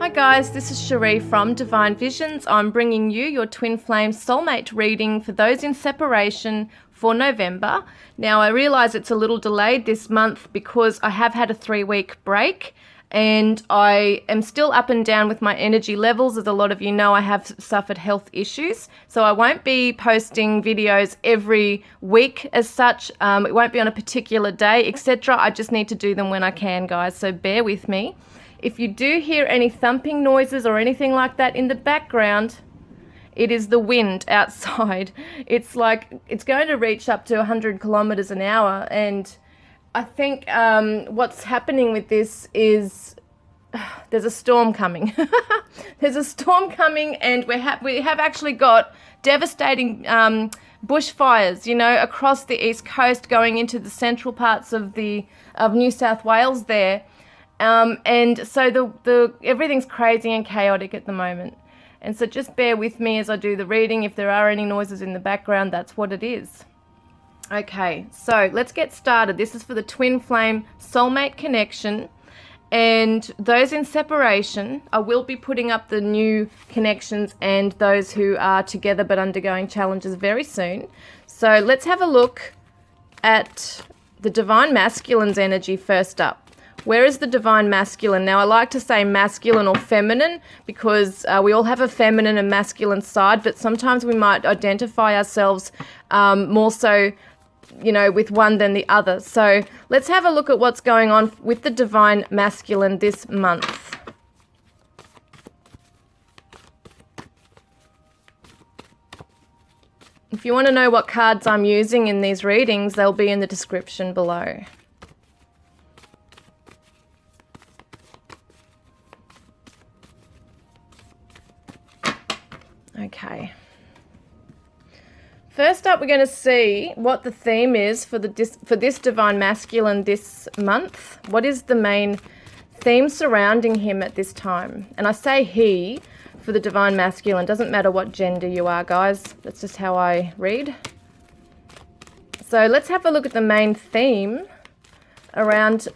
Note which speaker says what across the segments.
Speaker 1: Hi guys, this is Sheree from Divine Visions. I'm bringing you your Twin Flame Soulmate reading for those in separation for November. Now I realise it's a little delayed this month because I have had a 3-week break and I am still up and down with my energy levels. As a lot of you know, I have suffered health issues, so I won't be posting videos every week as such. It won't be on a particular day, etc. I just need to do them when I can, guys, so bear with me. If you do hear any thumping noises or anything like that in the background, it is the wind outside. It's like it's going to reach up to 100 kilometers an hour, and I think what's happening with this is there's a storm coming. There's a storm coming, and we have actually got devastating bushfires, you know, across the east coast, going into the central parts of New South Wales there. And so the everything's crazy and chaotic at the moment. And so just bear with me as I do the reading. If there are any noises in the background, that's what it is. Okay, so let's get started. This is for the Twin Flame Soulmate connection. And those in separation, I will be putting up the new connections and those who are together but undergoing challenges very soon. So let's have a look at the Divine Masculine's energy first up. Where is the Divine Masculine? Now, I like to say masculine or feminine because we all have a feminine and masculine side, but sometimes we might identify ourselves more so, you know, with one than the other. So let's have a look at what's going on with the Divine Masculine this month. If you want to know what cards I'm using in these readings, they'll be in the description below. Okay. First up, we're going to see what the theme is for this Divine Masculine this month. What is the main theme surrounding him at this time? And I say he for the Divine Masculine. Doesn't matter what gender you are, guys. That's just how I read. So let's have a look at the main theme around,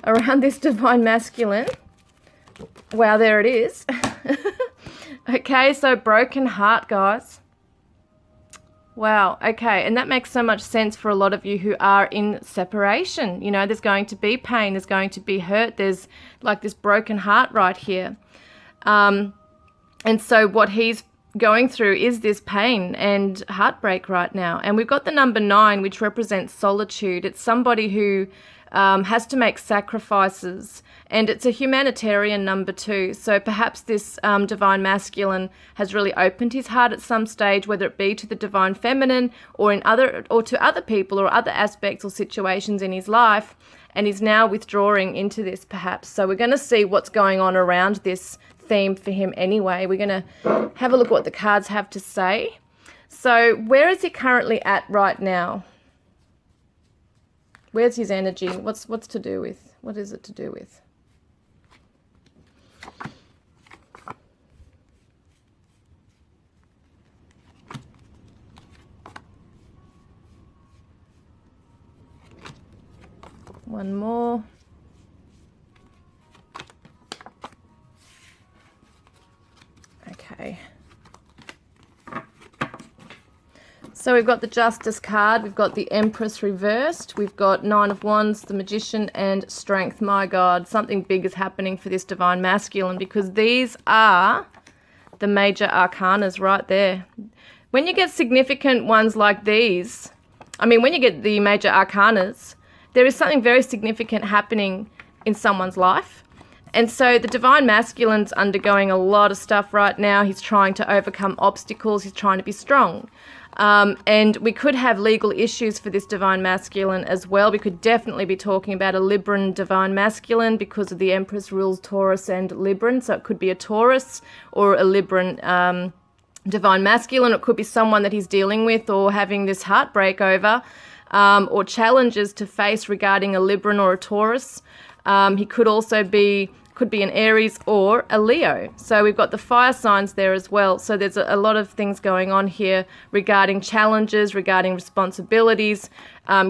Speaker 1: around this Divine Masculine. Wow, there it is. Okay, so broken heart, guys. Wow, okay, and that makes so much sense for a lot of you who are in separation. You know, there's going to be pain, there's going to be hurt, there's like this broken heart right here. And so what he's going through is this pain and heartbreak right now. And we've got the number 9, which represents solitude. It's somebody who has to make sacrifices, and it's a humanitarian number 2. So perhaps this Divine Masculine has really opened his heart at some stage, whether it be to the Divine Feminine or to other people or other aspects or situations in his life, and is now withdrawing into this perhaps. So we're going to see what's going on around this theme for him anyway. We're going to have a look at what the cards have to say. So where is he currently at right now? Where's his energy? What's to do with? What is it to do with? One more. Okay. So we've got the Justice card, we've got the Empress reversed, we've got 9 of Wands, the Magician, and Strength. My God, something big is happening for this Divine Masculine because these are the major arcanas right there. When you get significant ones like these, when you get the major arcanas, there is something very significant happening in someone's life. And so the Divine Masculine's undergoing a lot of stuff right now. He's trying to overcome obstacles. He's trying to be strong. And we could have legal issues for this Divine Masculine as well. We could definitely be talking about a Libran Divine Masculine because of the Empress rules Taurus and Libran. So it could be a Taurus or a Libran Divine Masculine. It could be someone that he's dealing with or having this heartbreak over, or challenges to face regarding a Libran or a Taurus. He could also be an Aries or a Leo. So we've got the fire signs there as well. So there's a lot of things going on here regarding challenges, regarding responsibilities,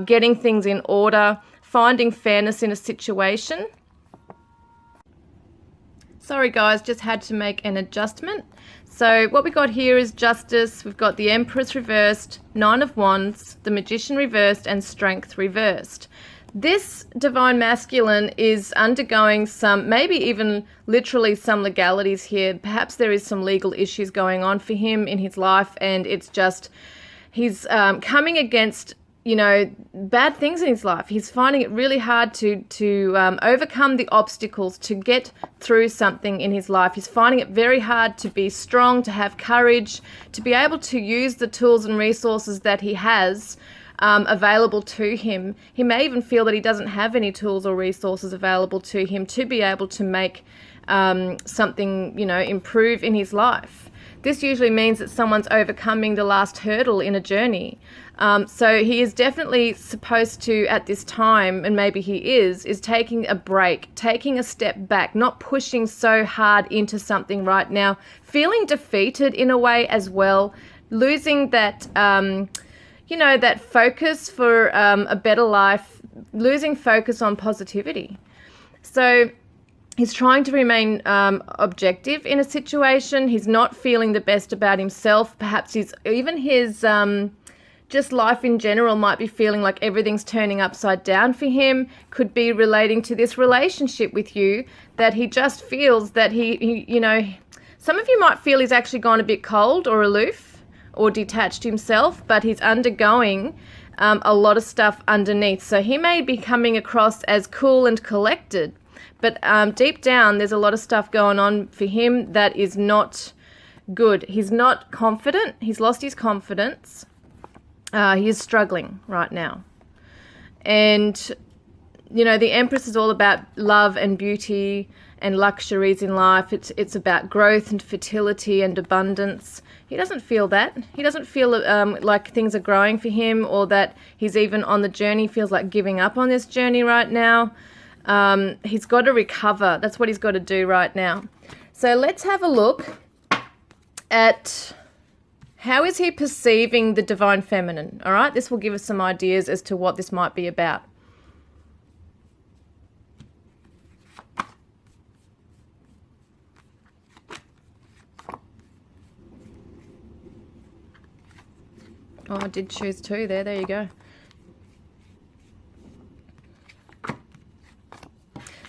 Speaker 1: getting things in order, finding fairness in a situation. Sorry guys, just had to make an adjustment. So what we got here is Justice, we've got the Empress reversed, Nine of Wands, the Magician reversed, and Strength reversed. This Divine Masculine is undergoing some, maybe even literally some legalities here. Perhaps there is some legal issues going on for him in his life, and it's just, he's coming against, you know, bad things in his life. He's finding it really hard to overcome the obstacles, to get through something in his life. He's finding it very hard to be strong, to have courage, to be able to use the tools and resources that he has available to him. He may even feel that he doesn't have any tools or resources available to him to be able to make something, you know, improve in his life. This usually means that someone's overcoming the last hurdle in a journey. So he is definitely supposed to, at this time, and maybe he is taking a break, taking a step back, not pushing so hard into something right now, feeling defeated in a way as well, losing that, you know, that focus for a better life, losing focus on positivity. So he's trying to remain objective in a situation. He's not feeling the best about himself. Perhaps his just life in general might be feeling like everything's turning upside down for him. Could be relating to this relationship with you, that he just feels that he you know, some of you might feel he's actually gone a bit cold or aloof or detached himself, but he's undergoing a lot of stuff underneath. So he may be coming across as cool and collected, but deep down there's a lot of stuff going on for him that is not good. He's not confident. He's lost his confidence. He is struggling right now. And, you know, the Empress is all about love and beauty and luxuries in life. It's about growth and fertility and abundance. He doesn't feel that. He doesn't feel like things are growing for him, or that he's even on the journey, feels like giving up on this journey right now. He's got to recover. That's what he's got to do right now. So let's have a look at how is he perceiving the Divine Feminine. All right, this will give us some ideas as to what this might be about. Oh, I did choose two there. There you go.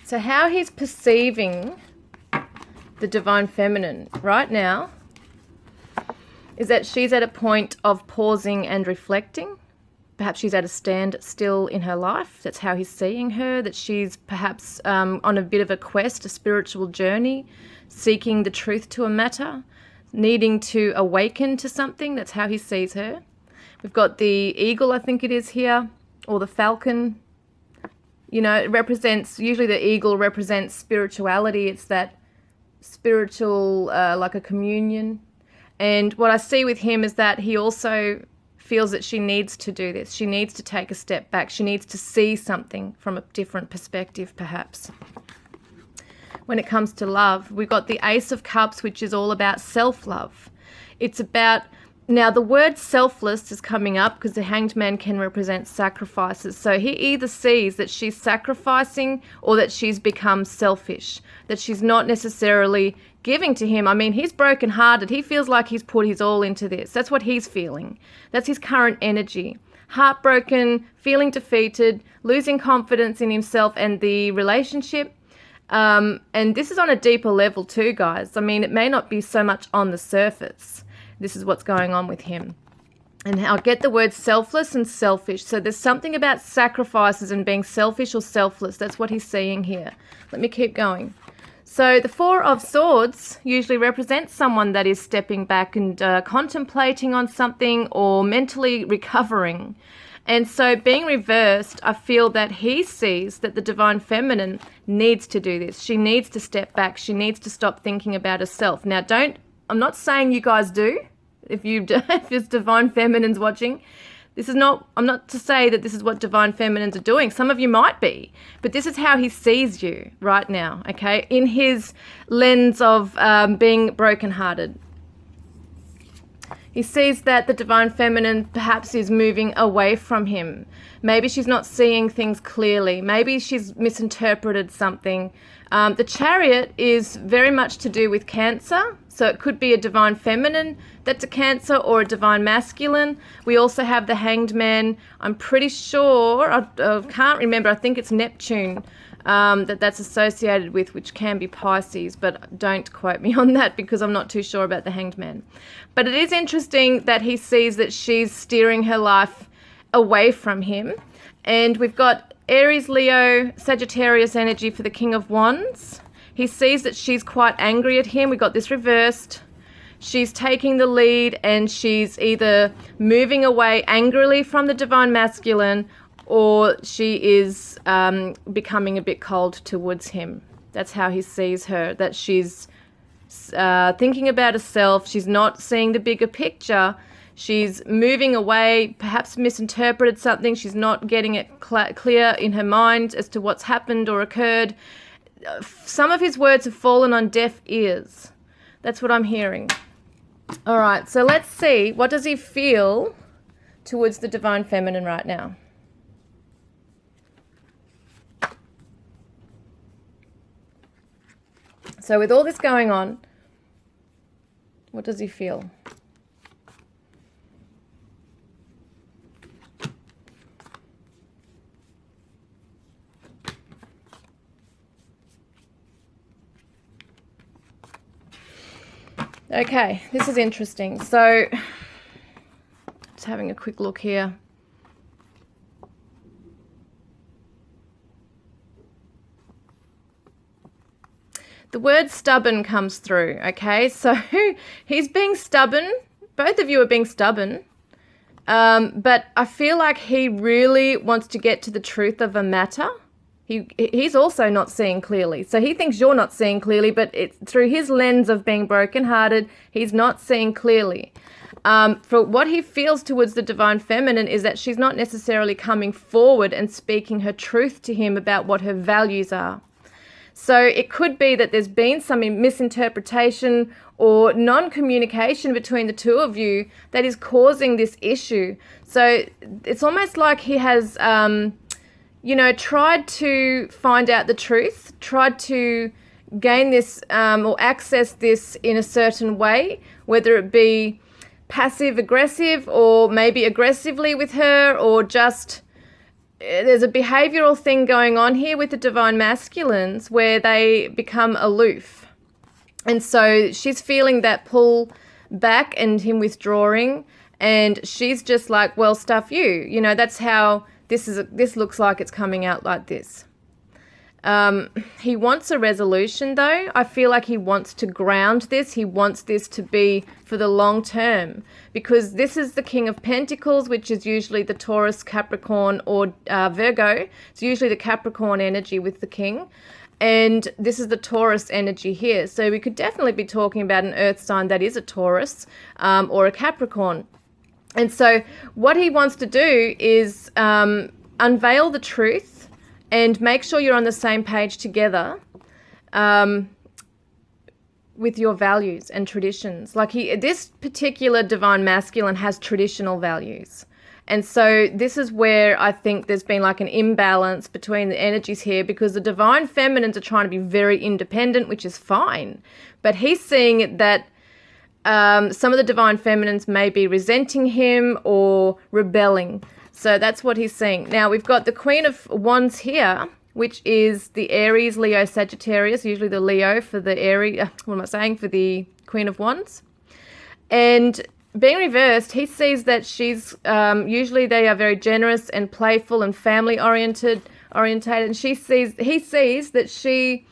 Speaker 1: So how he's perceiving the Divine Feminine right now is that she's at a point of pausing and reflecting. Perhaps she's at a standstill in her life. That's how he's seeing her, that she's perhaps on a bit of a quest, a spiritual journey, seeking the truth to a matter, needing to awaken to something. That's how he sees her. We've got the eagle, I think it is here, or the falcon. You know, it represents, usually the eagle represents spirituality. It's that spiritual, like a communion. And what I see with him is that he also feels that she needs to do this. She needs to take a step back. She needs to see something from a different perspective, perhaps. When it comes to love, we've got the Ace of Cups, which is all about self-love. It's about, now the word selfless is coming up because the Hanged Man can represent sacrifices. So he either sees that she's sacrificing or that she's become selfish, that she's not necessarily giving to him. I mean, he's brokenhearted. He feels like he's put his all into this. That's what he's feeling. That's his current energy. Heartbroken, feeling defeated, losing confidence in himself and the relationship. And this is on a deeper level too, guys. I mean, it may not be so much on the surface. This is what's going on with him. And I'll get the word selfless and selfish. So there's something about sacrifices and being selfish or selfless. That's what he's seeing here. Let me keep going. So the Four of Swords usually represents someone that is stepping back and contemplating on something or mentally recovering. And so being reversed, I feel that he sees that the Divine Feminine needs to do this. She needs to step back. She needs to stop thinking about herself. Now, I'm not saying you guys do. If there's Divine Feminines watching, I'm not to say that this is what Divine Feminines are doing. Some of you might be, but this is how he sees you right now, okay? In his lens of being brokenhearted. He sees that the Divine Feminine perhaps is moving away from him, Maybe she's not seeing things clearly. Maybe she's misinterpreted something. The Chariot is very much to do with Cancer. So it could be a divine feminine that's a Cancer or a divine masculine. We also have the Hanged Man. I'm pretty sure, I can't remember, I think it's Neptune that's associated with, which can be Pisces, but don't quote me on that because I'm not too sure about the Hanged Man. But it is interesting that he sees that she's steering her life away from him. And we've got Aries, Leo, Sagittarius energy for the King of Wands. He sees that she's quite angry at him. We got this reversed. She's taking the lead and she's either moving away angrily from the divine masculine, or she is becoming a bit cold towards him. That's how he sees her, that she's thinking about herself. She's not seeing the bigger picture. She's moving away, perhaps misinterpreted something. She's not getting it clear in her mind as to what's happened or occurred. Some of his words have fallen on deaf ears. That's what I'm hearing. All right, so let's see. What does he feel towards the divine feminine right now? So with all this going on, what does he feel? Okay, this is interesting. So, just having a quick look here. The word stubborn comes through, okay? So, he's being stubborn. Both of you are being stubborn. But I feel like he really wants to get to the truth of a matter. He's also not seeing clearly. So he thinks you're not seeing clearly, but it's through his lens of being brokenhearted, he's not seeing clearly. For what he feels towards the divine feminine is that she's not necessarily coming forward and speaking her truth to him about what her values are. So it could be that there's been some misinterpretation or non-communication between the two of you that is causing this issue. So it's almost like he has tried to find out the truth, tried to gain this or access this in a certain way, whether it be passive aggressive or maybe aggressively with her, or just there's a behavioral thing going on here with the divine masculines where they become aloof. And so she's feeling that pull back and him withdrawing, and she's just like, well, stuff you. That's how this looks like it's coming out like this. He wants a resolution, though. I feel like he wants to ground this. He wants this to be for the long term, because this is the King of Pentacles, which is usually the Taurus, Capricorn, or Virgo. It's usually the Capricorn energy with the King. And this is the Taurus energy here. So we could definitely be talking about an earth sign that is a Taurus or a Capricorn. And so what he wants to do is unveil the truth and make sure you're on the same page together with your values and traditions. Like this particular divine masculine has traditional values. And so this is where I think there's been like an imbalance between the energies here, because the divine feminines are trying to be very independent, which is fine. But he's seeing that some of the divine feminines may be resenting him or rebelling. So that's what he's seeing. Now we've got the Queen of Wands here, which is the Aries, Leo, Sagittarius, usually the Leo for the Aries, for the Queen of Wands. And being reversed, he sees that she's, usually they are very generous and playful and family orientated, and he sees that she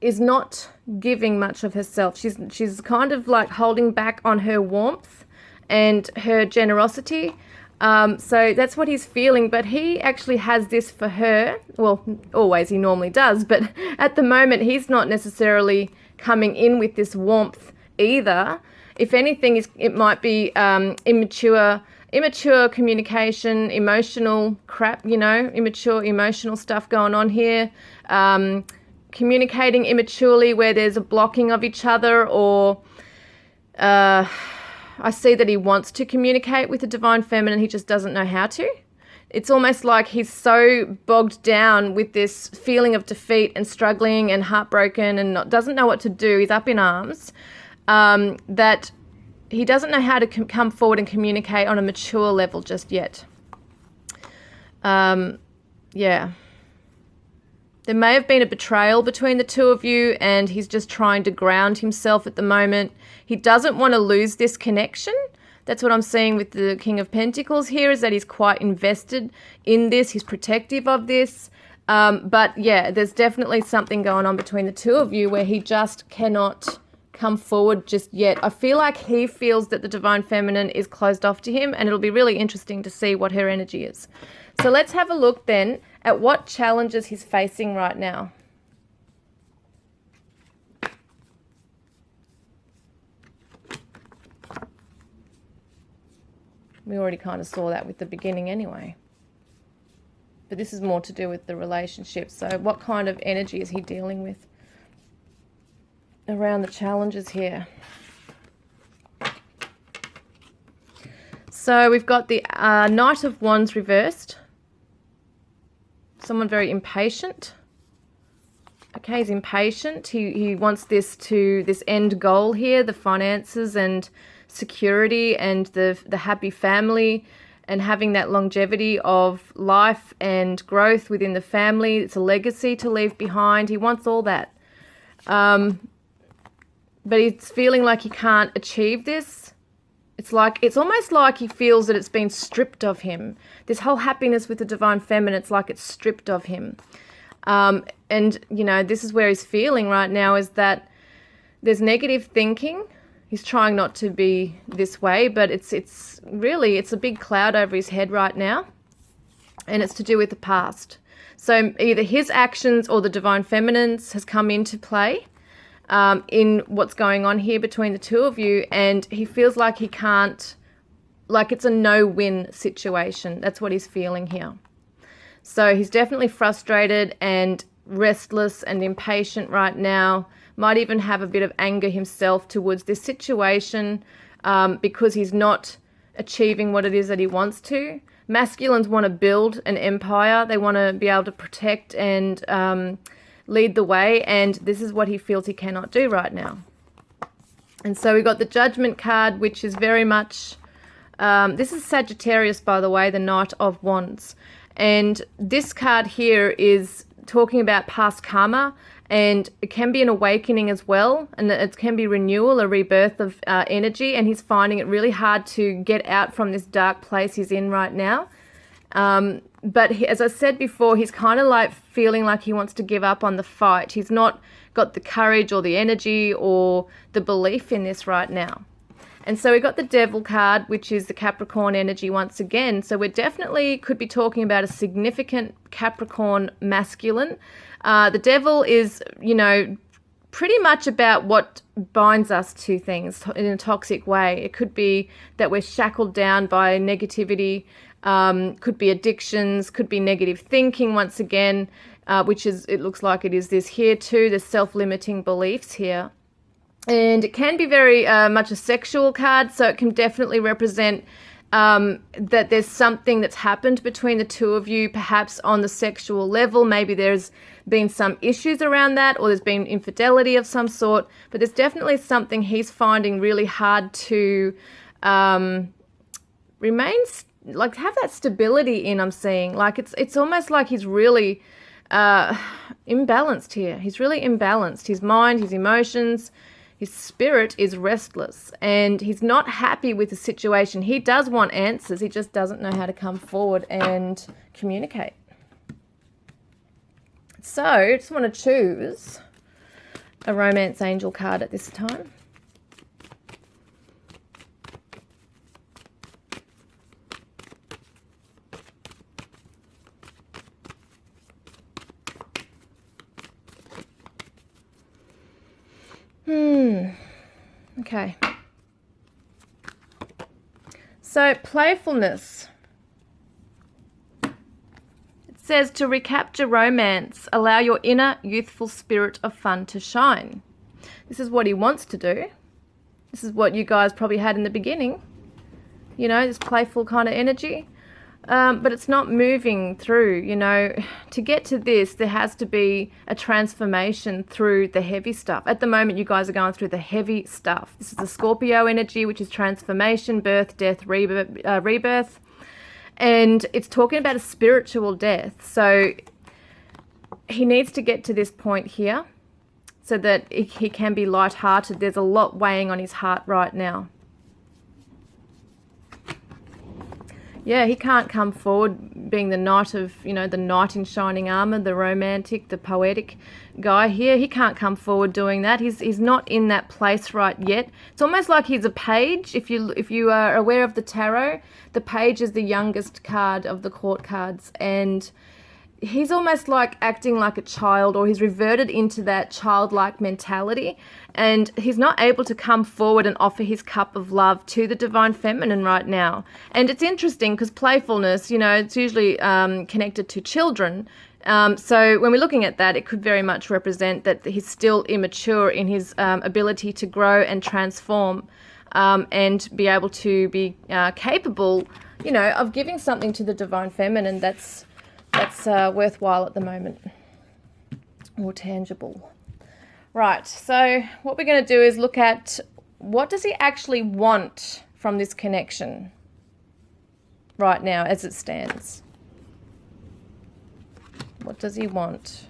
Speaker 1: is not giving much of herself. She's kind of like holding back on her warmth and her generosity. So that's what he's feeling, but he actually has this for her. Well, always he normally does, but at the moment he's not necessarily coming in with this warmth either. If anything, it might be immature communication, emotional crap, immature emotional stuff going on here. Communicating immaturely where there's a blocking of each other, or I see that he wants to communicate with the divine feminine. He just doesn't know how to. It's almost like he's so bogged down with this feeling of defeat and struggling and heartbroken and doesn't know what to do. He's up in arms, that he doesn't know how to come forward and communicate on a mature level just yet. Yeah. There may have been a betrayal between the two of you, and he's just trying to ground himself at the moment. He doesn't want to lose this connection. That's what I'm seeing with the King of Pentacles here, is that he's quite invested in this. He's protective of this. But yeah, there's definitely something going on between the two of you where he just cannot come forward just yet. I feel like he feels that the divine feminine is closed off to him, and it'll be really interesting to see what her energy is. So let's have a look then at what challenges he's facing right now. We already kind of saw that with the beginning anyway. But this is more to do with the relationship. So what kind of energy is he dealing with around the challenges here? So we've got the Knight of Wands reversed. Someone very impatient. Okay, he's impatient. He wants this end goal here, the finances and security and the happy family and having that longevity of life and growth within the family. It's a legacy to leave behind. He wants all that. But he's feeling like he can't achieve this. It's almost like he feels that it's been stripped of him. This whole happiness with the divine feminine, it's like it's stripped of him. And, you know, this is where he's feeling right now, is that there's negative thinking. He's trying not to be this way, but it's a big cloud over his head right now. And it's to do with the past. So either his actions or the divine feminine's has come into play in what's going on here between the two of you, and he feels like he can't, like it's a no-win situation. That's what he's feeling here. So he's definitely frustrated and restless and impatient right now. Might even have a bit of anger himself towards this situation because he's not achieving what it is that he wants to. Masculines want to build an empire. They want to be able to protect and lead the way, and this is what he feels he cannot do right now. And so we got the Judgment card, which is very much, this is Sagittarius, by the way, the Knight of Wands. And this card here is talking about past karma, and it can be an awakening as well, and it can be renewal, a rebirth of energy, and he's finding it really hard to get out from this dark place he's in right now. But as I said before, he's kind of like feeling like he wants to give up on the fight. He's not got the courage or the energy or the belief in this right now. And so we got the Devil card, which is the Capricorn energy once again. So we definitely could be talking about a significant Capricorn masculine. The Devil is, you know, pretty much about what binds us to things in a toxic way. It could be that we're shackled down by negativity, could be addictions, could be negative thinking once again, which is, it looks like it is this here too, the self-limiting beliefs here. And it can be very much a sexual card, so it can definitely represent that there's something that's happened between the two of you, perhaps on the sexual level. Maybe there's been some issues around that, or there's been infidelity of some sort, but there's definitely something he's finding really hard to like have that stability in, I'm seeing. Like it's almost like he's really imbalanced here. He's really imbalanced. His mind, his emotions, his spirit is restless, and he's not happy with the situation. He does want answers. He just doesn't know how to come forward and communicate. So I just want to choose a Romance Angel card at this time. Okay. So playfulness. It says to recapture romance, allow your inner youthful spirit of fun to shine. This is what he wants to do. This is what you guys probably had in the beginning. You know, this playful kind of energy. But it's not moving through, you know. To get to this, there has to be a transformation through the heavy stuff. At the moment, you guys are going through the heavy stuff. This is the Scorpio energy, which is transformation, birth, death, rebirth. And it's talking about a spiritual death. So he needs to get to this point here so that he can be lighthearted. There's a lot weighing on his heart right now. Yeah, he can't come forward being the knight of, you know, the knight in shining armor, the romantic, the poetic guy here. He can't come forward doing that. He's not in that place right yet. It's almost like he's a page. If you are aware of the tarot, the page is the youngest card of the court cards, and he's almost like acting like a child, or he's reverted into that childlike mentality, and he's not able to come forward and offer his cup of love to the divine feminine right now. And it's interesting because playfulness, you know, it's usually connected to children. So when we're looking at that, it could very much represent that he's still immature in his ability to grow and transform, and be able to be capable, you know, of giving something to the divine feminine that's worthwhile at the moment, or tangible. Right, so what we're going to do is look at what does he actually want from this connection right now as it stands. What does he want?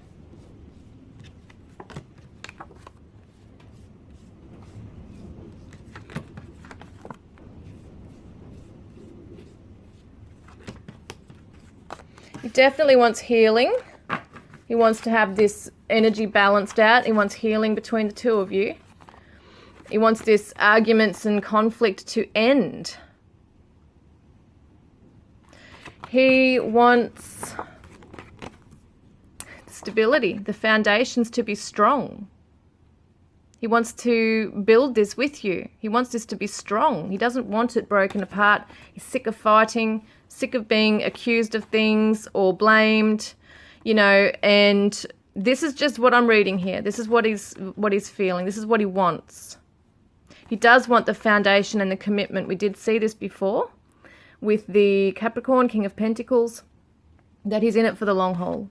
Speaker 1: He definitely wants healing. He wants to have this energy balanced out. He wants healing between the two of you. He wants this arguments and conflict to end. He wants stability, the foundations to be strong. He wants to build this with you. He wants this to be strong. He doesn't want it broken apart. He's sick of fighting, sick of being accused of things or blamed, you know, and this is just what I'm reading here. This is what he's feeling. This is what he wants. He does want the foundation and the commitment. We did see this before with the Capricorn, King of Pentacles, that he's in it for the long haul.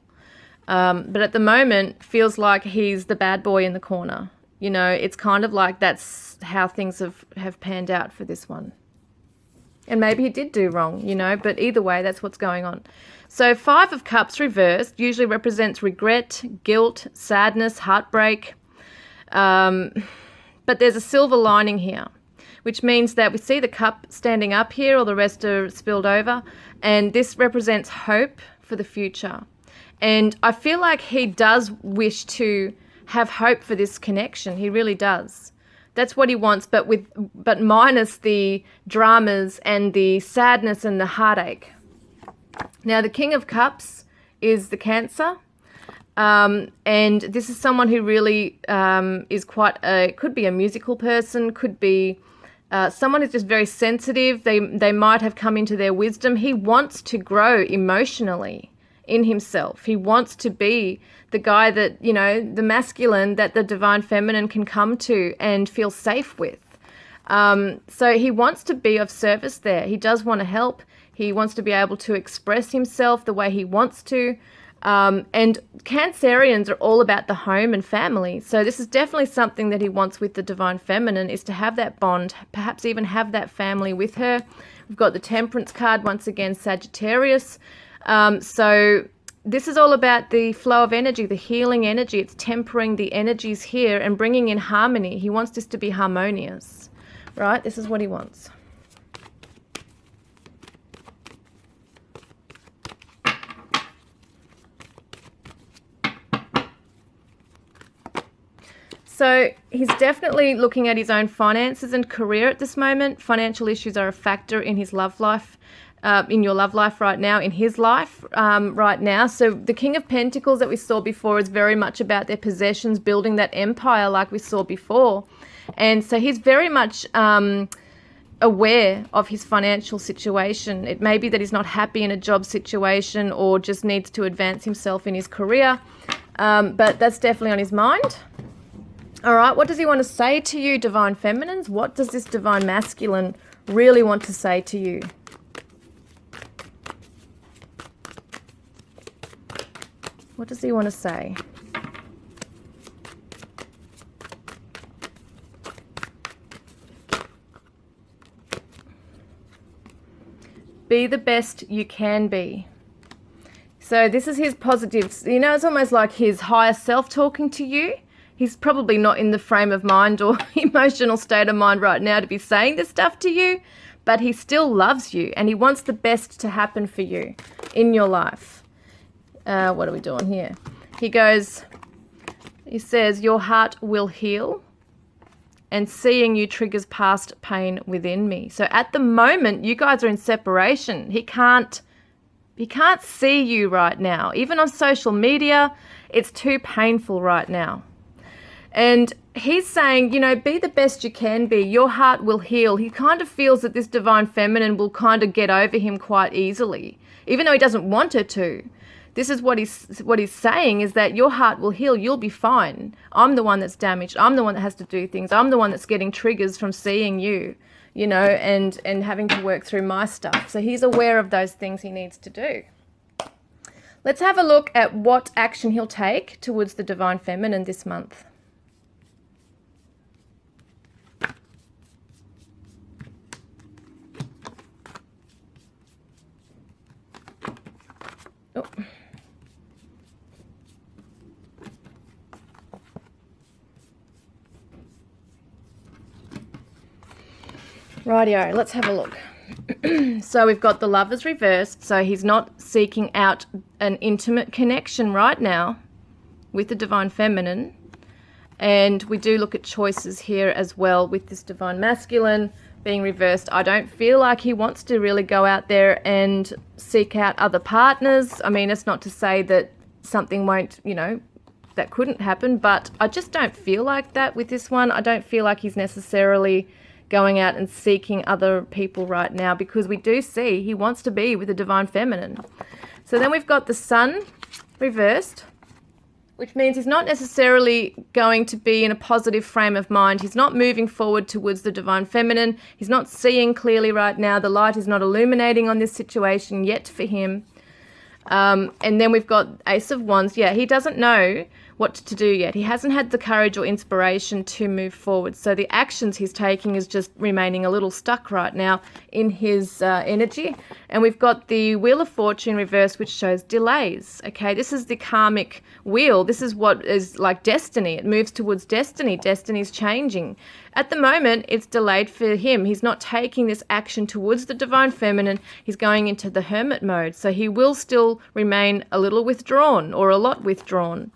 Speaker 1: But at the moment, feels like he's the bad boy in the corner. You know, it's kind of like that's how things have panned out for this one. And maybe he did do wrong, you know, but either way, that's what's going on. So 5 of Cups reversed usually represents regret, guilt, sadness, heartbreak. But there's a silver lining here, which means that we see the cup standing up here, or the rest are spilled over. And this represents hope for the future. And I feel like he does wish to have hope for this connection. He really does. That's what he wants, but minus the dramas and the sadness and the heartache. Now, the King of Cups is the Cancer, and this is someone who really is could be a musical person, could be someone who's just very sensitive. They might have come into their wisdom. He wants to grow emotionally in himself. He wants to be the guy that, you know, the masculine that the divine feminine can come to and feel safe with. So he wants to be of service there. He does want to help. He wants to be able to express himself the way he wants to. And Cancerians are all about the home and family. So this is definitely something that he wants with the divine feminine, is to have that bond, perhaps even have that family with her. We've got the Temperance card, once again, Sagittarius. So this is all about the flow of energy, the healing energy. It's tempering the energies here and bringing in harmony. He wants this to be harmonious, right? This is what he wants. So he's definitely looking at his own finances and career at this moment. Financial issues are a factor in his love life. In your love life right now, in his life right now. So the King of Pentacles that we saw before is very much about their possessions, building that empire like we saw before. And so he's very much aware of his financial situation. It may be that he's not happy in a job situation or just needs to advance himself in his career, but that's definitely on his mind. All right, what does he want to say to you, Divine Feminines? What does this Divine Masculine really want to say to you? What does he want to say? Be the best you can be. So this is his positives. You know, it's almost like his higher self talking to you. He's probably not in the frame of mind or emotional state of mind right now to be saying this stuff to you, but he still loves you and he wants the best to happen for you in your life. What are we doing here? He says, your heart will heal and seeing you triggers past pain within me. So at the moment, you guys are in separation. He can't see you right now. Even on social media, it's too painful right now. And he's saying, you know, be the best you can be. Your heart will heal. He kind of feels that this Divine Feminine will kind of get over him quite easily, even though he doesn't want her to. This is what he's saying, is that your heart will heal. You'll be fine. I'm the one that's damaged. I'm the one that has to do things. I'm the one that's getting triggers from seeing you, you know, and having to work through my stuff. So he's aware of those things he needs to do. Let's have a look at what action he'll take towards the Divine Feminine this month. Oh. Rightio, let's have a look. So we've got the Lovers reversed, so he's not seeking out an intimate connection right now with the Divine Feminine. And we do look at choices here as well with this Divine Masculine being reversed. I don't feel like he wants to really go out there and seek out other partners. I mean, it's not to say that something won't, you know, that couldn't happen, but I just don't feel like that with this one. I don't feel like he's necessarily going out and seeking other people right now, because we do see he wants to be with the Divine Feminine. So then we've got the Sun reversed, which means he's not necessarily going to be in a positive frame of mind. He's not moving forward towards the Divine Feminine. He's not seeing clearly right now. The light is not illuminating on this situation yet for him. And then we've got Ace of Wands. Yeah, he doesn't know what to do yet. He hasn't had the courage or inspiration to move forward. So the actions he's taking is just remaining a little stuck right now in his energy. And we've got the Wheel of Fortune reversed, which shows delays. Okay, this is the karmic wheel. This is what is like destiny. It moves towards destiny. Destiny's changing. At the moment, it's delayed for him. He's not taking this action towards the Divine Feminine. He's going into the hermit mode. So he will still remain a little withdrawn or a lot withdrawn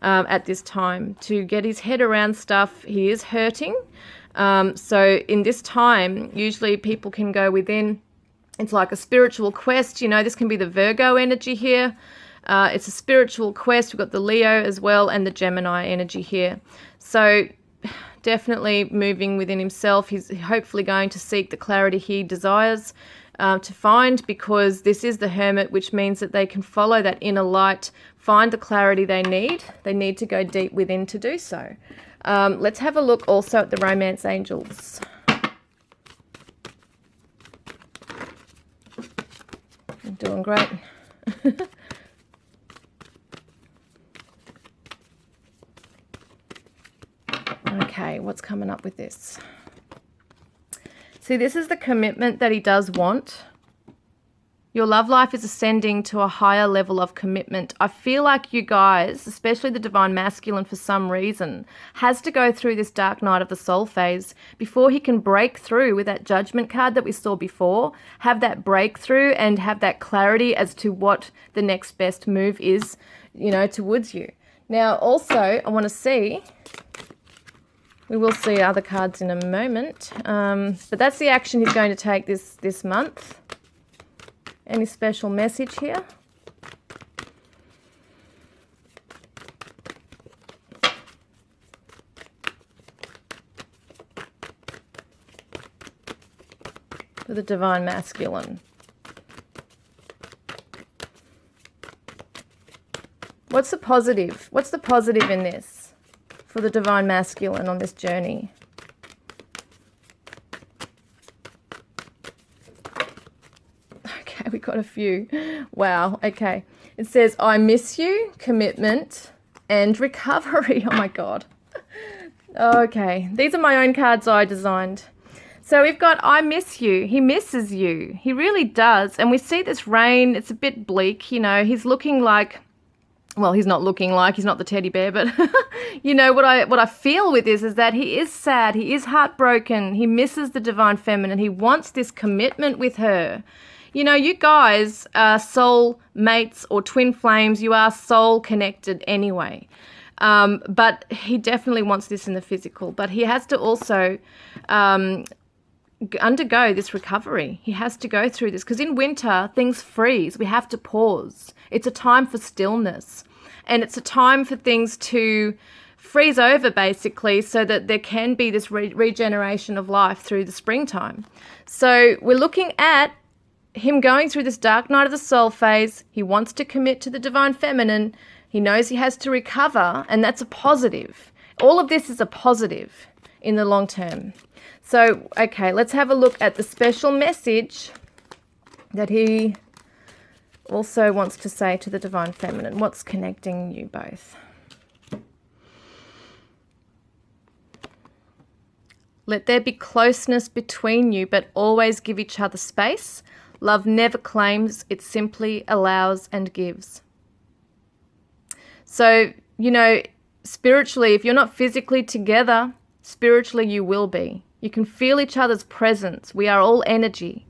Speaker 1: at this time to get his head around stuff. He is hurting. So in this time, usually people can go within. It's like a spiritual quest. You know, this can be the Virgo energy here. It's a spiritual quest. We've got the Leo as well and the Gemini energy here. So definitely moving within himself. He's hopefully going to seek the clarity he desires to find, because this is the Hermit, which means that they can follow that inner light, find the clarity they need. They need to go deep within to do so. Let's have a look also at the Romance Angels. I'm doing great. Okay, what's coming up with this? See, this is the commitment that he does want. Your love life is ascending to a higher level of commitment. I feel like you guys, especially the Divine Masculine for some reason, has to go through this dark night of the soul phase before he can break through with that Judgment card that we saw before, have that breakthrough and have that clarity as to what the next best move is, you know, towards you. Now, also, I want to see... We will see other cards in a moment. But that's the action he's going to take this month. Any special message here? For the Divine Masculine. What's the positive? What's the positive in this for the divine masculine on this journey? Okay, we got a few. Wow, okay. It says, I miss you, commitment, and recovery. Oh my God. Okay, these are my own cards I designed. So we've got, I miss you. He misses you. He really does. And we see this rain. It's a bit bleak, you know. He's looking like, well, he's not looking like, he's not the teddy bear, but you know, what I feel with this is that he is sad. He is heartbroken. He misses the divine feminine. He wants this commitment with her. You know, you guys are soul mates or twin flames. You are soul connected anyway. But he definitely wants this in the physical. But he has to also undergo this recovery. He has to go through this because in winter things freeze. We have to pause. It's a time for stillness, and it's a time for things to freeze over basically, so that there can be this regeneration of life through the springtime. So we're looking at him going through this dark night of the soul phase. He wants to commit to the divine feminine. He knows he has to recover, and that's a positive. All of this is a positive in the long term. So, okay, let's have a look at the special message that he also wants to say to the divine feminine. What's connecting you both? Let there be closeness between you, but always give each other space. Love never claims, it simply allows and gives. So, you know, spiritually, if you're not physically together, spiritually you will be. You can feel each other's presence. We are all energy.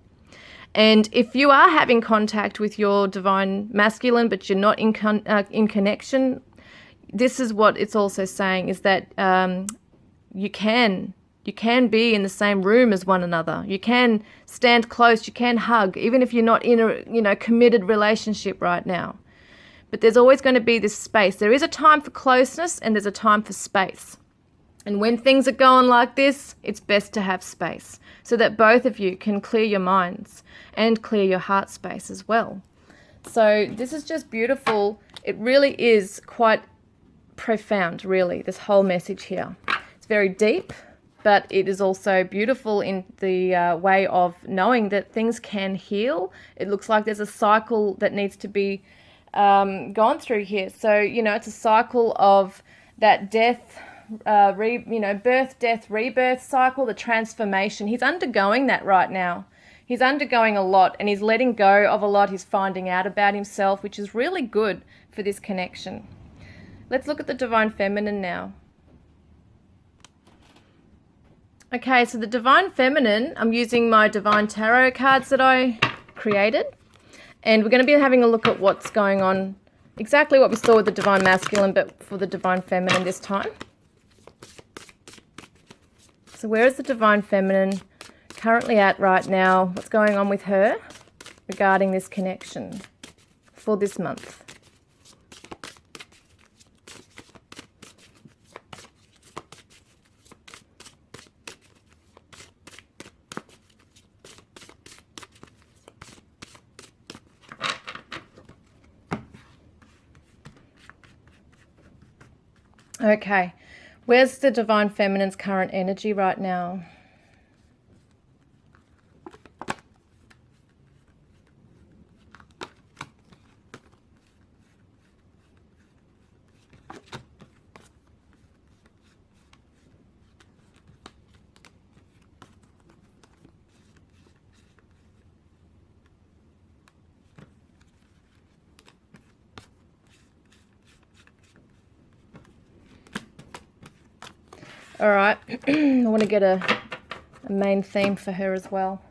Speaker 1: And if you are having contact with your divine masculine, but you're not in connection, this is what it's also saying, is that you can be in the same room as one another. You can stand close. You can hug, even if you're not in a committed relationship right now. But there's always going to be this space. There is a time for closeness and there's a time for space. And when things are going like this, it's best to have space so that both of you can clear your minds and clear your heart space as well. So this is just beautiful. It really is quite profound, really, this whole message here. It's very deep, but it is also beautiful in the way of knowing that things can heal. It looks like there's a cycle that needs to be gone through here. So, you know, it's a cycle of that death, birth, death, rebirth cycle, the transformation. He's undergoing that right now. He's undergoing a lot and he's letting go of a lot. He's finding out about himself, which is really good for this connection. Let's look at the divine feminine now. Okay, so the divine feminine, I'm using my divine tarot cards that I created. And we're going to be having a look at what's going on, exactly what we saw with the divine masculine, but for the divine feminine this time. So where is the divine feminine currently at right now? What's going on with her regarding this connection for this month? Okay, where's the divine feminine's current energy right now? All right, I want to get a main theme for her as well.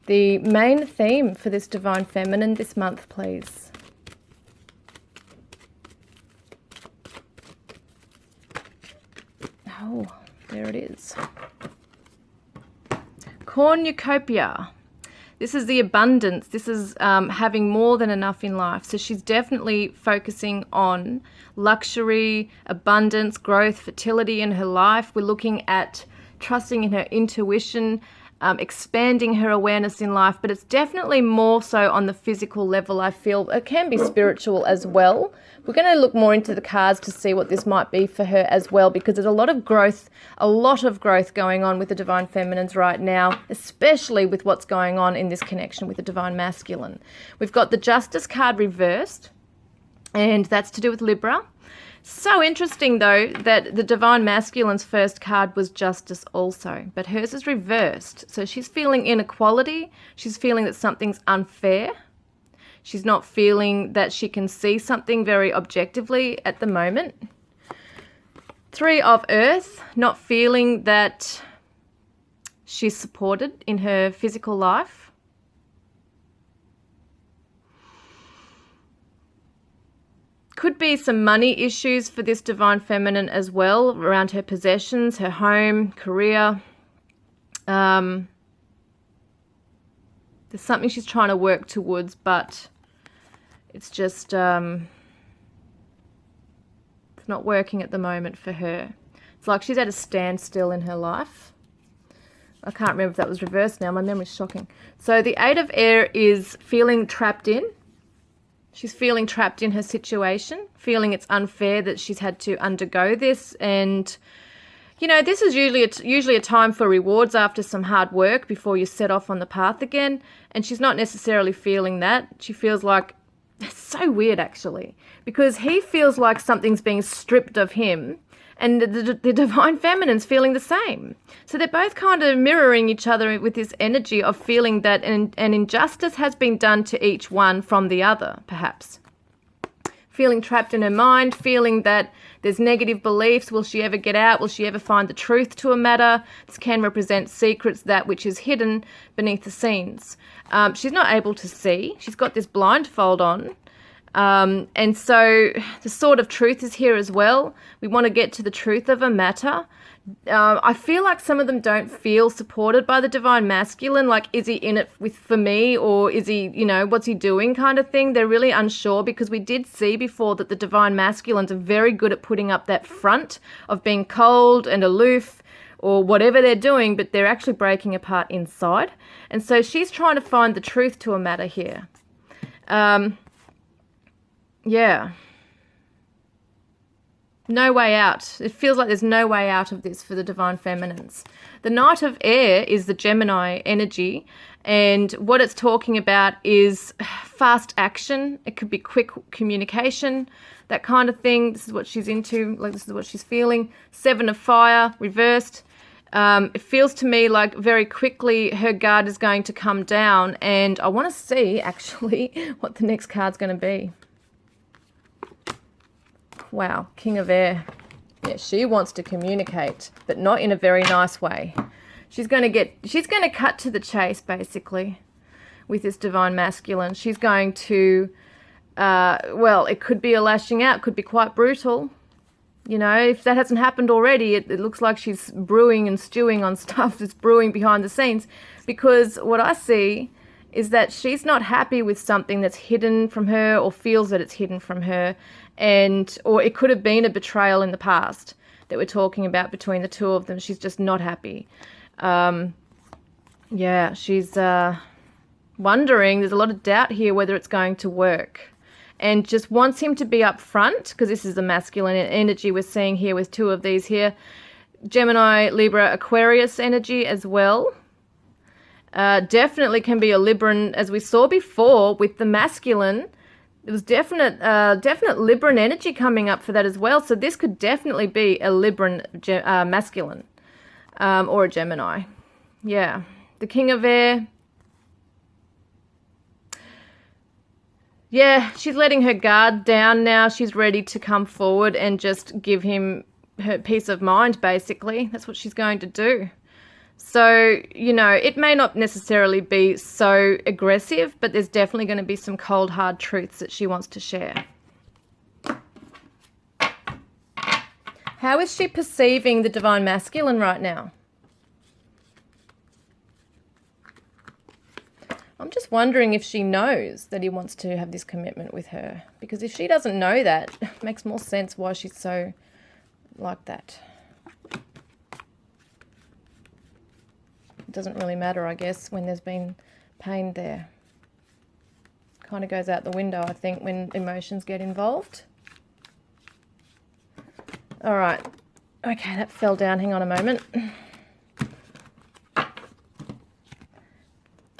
Speaker 1: The main theme for this divine feminine this month, please. Oh, there it is. Cornucopia. This is the abundance. This is having more than enough in life. So she's definitely focusing on luxury, abundance, growth, fertility in her life. We're looking at trusting in her intuition, expanding her awareness in life, but it's definitely more so on the physical level, I feel. It can be spiritual as well. We're going to look more into the cards to see what this might be for her as well, because there's a lot of growth going on with the Divine Feminines right now, especially with what's going on in this connection with the Divine Masculine. We've got the Justice card reversed, and that's to do with Libra. So interesting, though, that the Divine Masculine's first card was Justice also, but hers is reversed. So she's feeling inequality. She's feeling that something's unfair. She's not feeling that she can see something very objectively at the moment. Three of Earth, not feeling that she's supported in her physical life. Could be some money issues for this Divine Feminine as well, around her possessions, her home, career. There's something she's trying to work towards, but it's just it's not working at the moment for her. It's like she's at a standstill in her life. I can't remember if that was reversed now. My memory's shocking. So the Eight of Air is feeling trapped in. She's feeling trapped in her situation, feeling it's unfair that she's had to undergo this. And, you know, this is usually a time for rewards after some hard work before you set off on the path again. And she's not necessarily feeling that. She feels like, it's so weird actually, because he feels like something's being stripped of him, and the Divine Feminine's feeling the same. So they're both kind of mirroring each other with this energy of feeling that an injustice has been done to each one from the other, perhaps. Feeling trapped in her mind, feeling that there's negative beliefs. Will she ever get out? Will she ever find the truth to a matter? This can represent secrets, that which is hidden beneath the scenes. She's not able to see. She's got this blindfold on. And so the sword of truth is here as well. We want to get to the truth of a matter. I feel like some of them don't feel supported by the Divine Masculine. Like, is he in it for me, or is he, you know, what's he doing kind of thing? They're really unsure, because we did see before that the Divine Masculines are very good at putting up that front of being cold and aloof or whatever they're doing, but they're actually breaking apart inside. And so she's trying to find the truth to a matter here. Yeah. No way out. It feels like there's no way out of this for the Divine Feminines. The Knight of Air is the Gemini energy, and what it's talking about is fast action. It could be quick communication, that kind of thing. This is what she's into, like this is what she's feeling. Seven of Fire, reversed. It feels to me like very quickly her guard is going to come down, and I want to see actually what the next card's going to be. Wow, King of Air. Yeah, she wants to communicate, but not in a very nice way. She's going to cut to the chase, basically, with this Divine Masculine. She's going to, well, it could be a lashing out, could be quite brutal. You know, if that hasn't happened already, it looks like she's brewing and stewing on stuff that's brewing behind the scenes, because what I see is that she's not happy with something that's hidden from her, or feels that it's hidden from her, or it could have been a betrayal in the past that we're talking about between the two of them. She's just not happy. Yeah, she's wondering, there's a lot of doubt here whether it's going to work, and just wants him to be upfront, because this is the masculine energy we're seeing here with two of these here. Gemini, Libra, Aquarius energy as well. Definitely can be a Libran, as we saw before with the masculine. There was definite Libran energy coming up for that as well. So this could definitely be a Libran masculine, or a Gemini. Yeah. The King of Air. Yeah, she's letting her guard down now. She's ready to come forward and just give him her peace of mind, basically. That's what she's going to do. So, you know, it may not necessarily be so aggressive, but there's definitely going to be some cold, hard truths that she wants to share. How is she perceiving the Divine Masculine right now? I'm just wondering if she knows that he wants to have this commitment with her. Because if she doesn't know that, it makes more sense why she's so like that. it doesn't really matter, I guess, when there's been pain there. Kind of goes out the window, I think, when emotions get involved. All right. Okay, that fell down. Hang on a moment.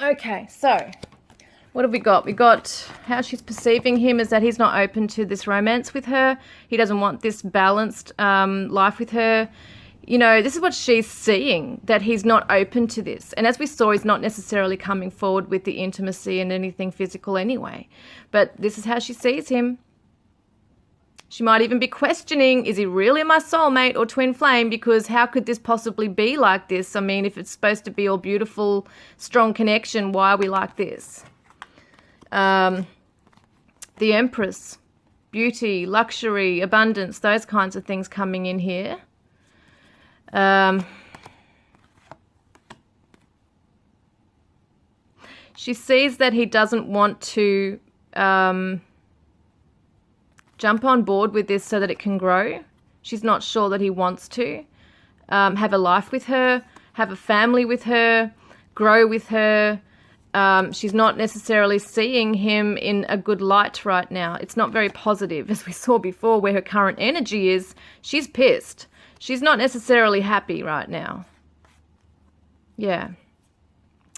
Speaker 1: Okay, so what have we got? We got how she's perceiving him is that he's not open to this romance with her. He doesn't want this balanced life with her. You know, this is what she's seeing, that he's not open to this. And as we saw, he's not necessarily coming forward with the intimacy and anything physical anyway. But this is how she sees him. She might even be questioning, is he really my soulmate or twin flame? Because how could this possibly be like this? I mean, if it's supposed to be all beautiful, strong connection, why are we like this? The Empress, beauty, luxury, abundance, those kinds of things coming in here. She sees that he doesn't want to jump on board with this so that it can grow. She's not sure that he wants to have a life with her, have a family with her, grow with her. She's not necessarily seeing him in a good light right now. It's not very positive. As we saw before, where her current energy is, she's pissed. She's not necessarily happy right now. Yeah.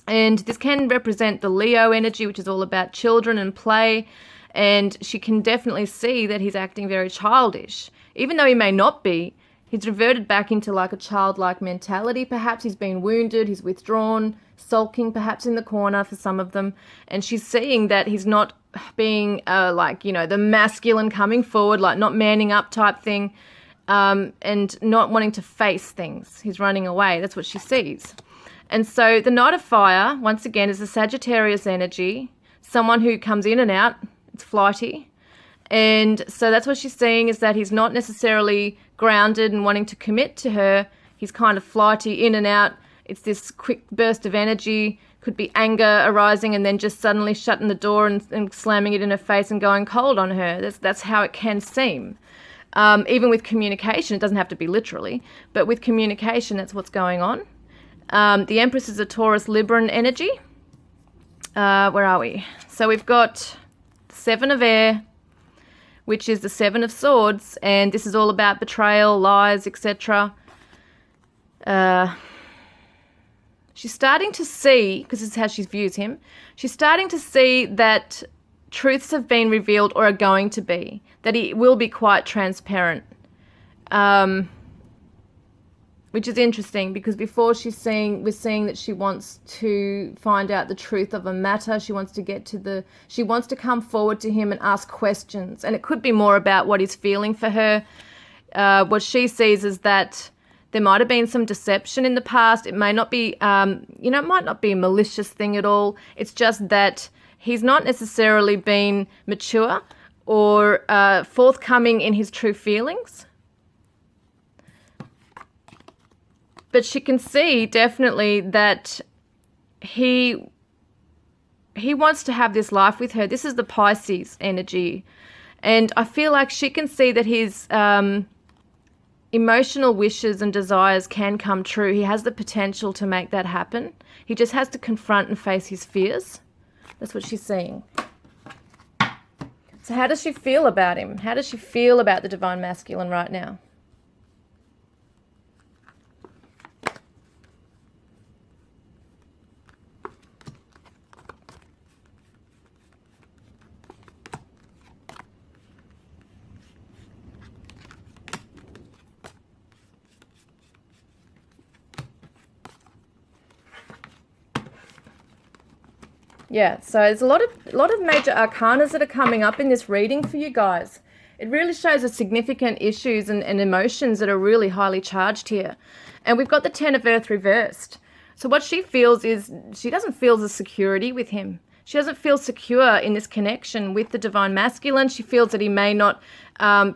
Speaker 1: And this can represent the Leo energy, which is all about children and play. And she can definitely see that he's acting very childish. Even though he may not be, he's reverted back into like a childlike mentality. Perhaps he's been wounded, he's withdrawn, sulking perhaps in the corner for some of them. And she's seeing that he's not being like, you know, the masculine coming forward, like not manning up type thing. And not wanting to face things. He's running away. That's what she sees. And so the Knight of Fire, once again, is a Sagittarius energy, someone who comes in and out. It's flighty. And so that's what she's seeing, is that he's not necessarily grounded and wanting to commit to her. He's kind of flighty, in and out. It's this quick burst of energy. Could be anger arising and then just suddenly shutting the door and slamming it in her face and going cold on her. That's how it can seem. Even with communication, it doesn't have to be literally, but with communication, that's what's going on. The Empress is a Taurus Libran energy. Where are we? So we've got the Seven of Air, which is the Seven of Swords, and this is all about betrayal, lies, etc. She's starting to see, because this is how she views him, she's starting to see that truths have been revealed or are going to be, that he will be quite transparent, which is interesting, because before we're seeing that she wants to find out the truth of a matter. She wants to come forward to him and ask questions, and it could be more about what he's feeling for her. What she sees is that there might have been some deception in the past. It may not be, it might not be a malicious thing at all. It's just that he's not necessarily been mature or forthcoming in his true feelings. But she can see definitely that he wants to have this life with her. This is the Pisces energy. And I feel like she can see that his emotional wishes and desires can come true. He has the potential to make that happen. He just has to confront and face his fears. That's what she's seeing. So how does she feel about him? How does she feel about the Divine Masculine right now? Yeah, so there's a lot of major arcanas that are coming up in this reading for you guys. It really shows us significant issues and emotions that are really highly charged here. And we've got the Ten of Earth reversed. So what she feels is she doesn't feel the security with him. She doesn't feel secure in this connection with the Divine Masculine. She feels that he may not